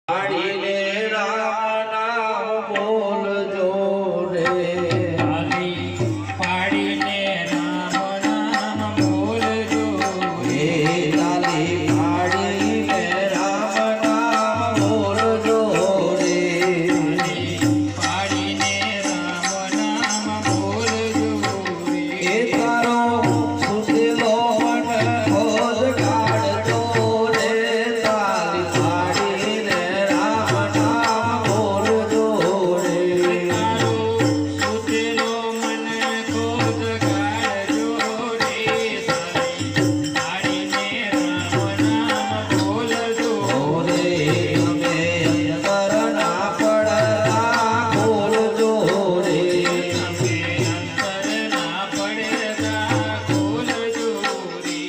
પાડીને રામ નામ બોલજો રે, પાડીને રામ નામ બોલજો રે, તાલી પાડીને રામ નામ બોલજો રે, પાડીને રામ નામ બોલજો રે. એ તારો સુતેલો મન ખોજ કાઢજો રે, તાલી પાડીને રામ નામ બોલજો રે, તારો સુતેલો મન ખોજ કાઢજો રે, પાડીને રામ નામ બોલજો ઓરે અમે અંતર ના પડતા બોલજો રે, અંતર ના પડતા બોલજો રે.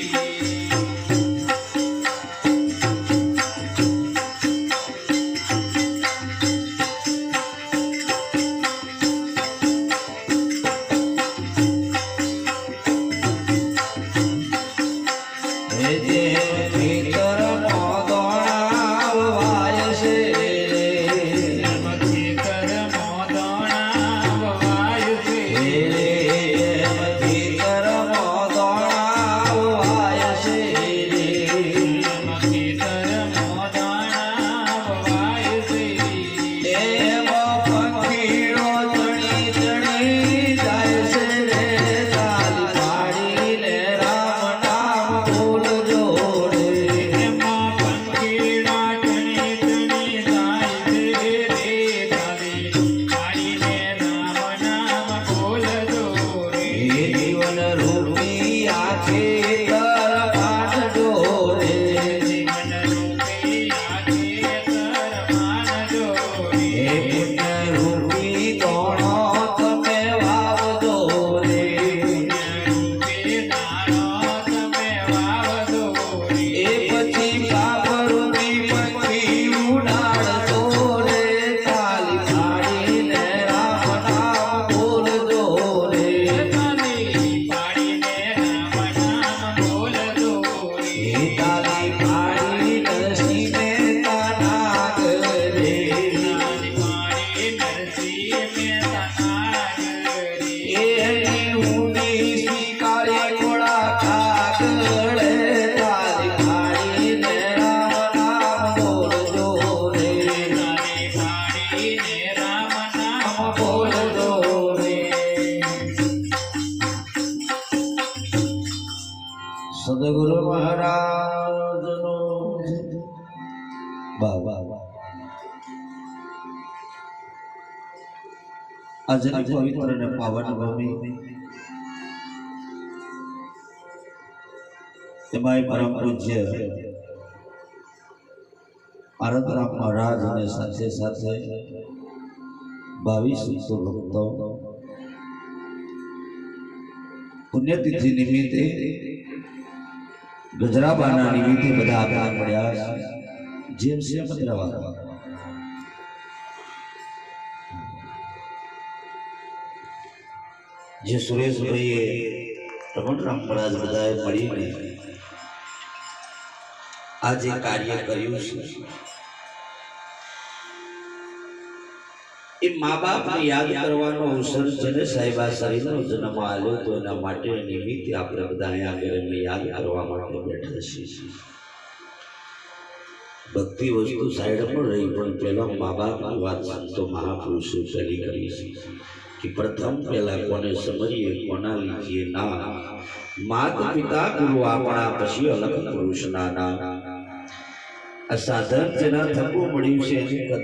હે જે ભીતર નો દોણા વાય છે રે, ખેતર મોદણા વવાય છે, હે રે ભીતર નો દોણા વાય છે રે, ખેતર મોદણા વવાય છે. એમ પંખીડો ચણી ચણી જાય છે રે, તાલી પાડીને રામ નામ બોલજો રે, એમાં પંખીડા ટણી ટણી જાય છે રે, તાલી પાડીને રામ નામ બોલજો રે. હે જીવન રૂપી આખે તર પાડજો રે, જીવન રૂપી આ ખેતર માનજો રે. હે પુણ્ય રૂપી દોણો તમે વાવજો રે, રૂપી દાણો તમે વાવજો રે. એ પછી પાપ રૂપી પંખી ઉડાડજો રે, તાલી પાડીને રામ નામ બોલજો રે, તાલી પાડીને રામ નામ બોલજો રે. હે તાલી પાડી નરસિંહ મહેતા નાગ રે, તાલી પાડી નરસિંહ મહેતા નાગ રે. એની ઊંડી સ્વીકારે ઘોડા કાગળે, તાલી પાડીને રામ નામ બોલજો રે, તાલી પાડીને રામ નામ બોલજો રે. સદગુરુ મહારાજનો વાહ વાહ વાહ. આજની પવિત્ર અને પાવન ભૂમિ એમાંય પરમ પૂજ્ય આરતરામ મહારાજ અને સાથે સાથે 2200 ભક્તો પુણ્યતિથિ નિમિત્તે ગજરાબાના નિમિત્તે બધા આપણા મળ્યા જેમ છે બદલાવા જે સુરેશભાઈએ રમણરામ મહારાજ બધાએ મળીને આ જે કાર્ય કર્યું છે એ મા બાપને યાદ કરવાનો અવસર જેને સાહેબા શરીરનો જન્મ આવ્યો તો એના માટે નિમિત્તે આપણે બધા અહીંયા આગળ એમને યાદ કરવા માટે બેઠા છીએ. ભક્તિ વસ્તુ સાઈડ પર રહી પણ પહેલા મા બાપની વાત સંતો મહાપુરુષો પહેલી કરી છે કે પ્રથમ પહેલા કોને સમજીએ કોના લીધીએ ના, માત પિતા ગુરુ આપણા પછી અલગ પુરુષના ના. આ સાધન જેના થકો મળ્યું છે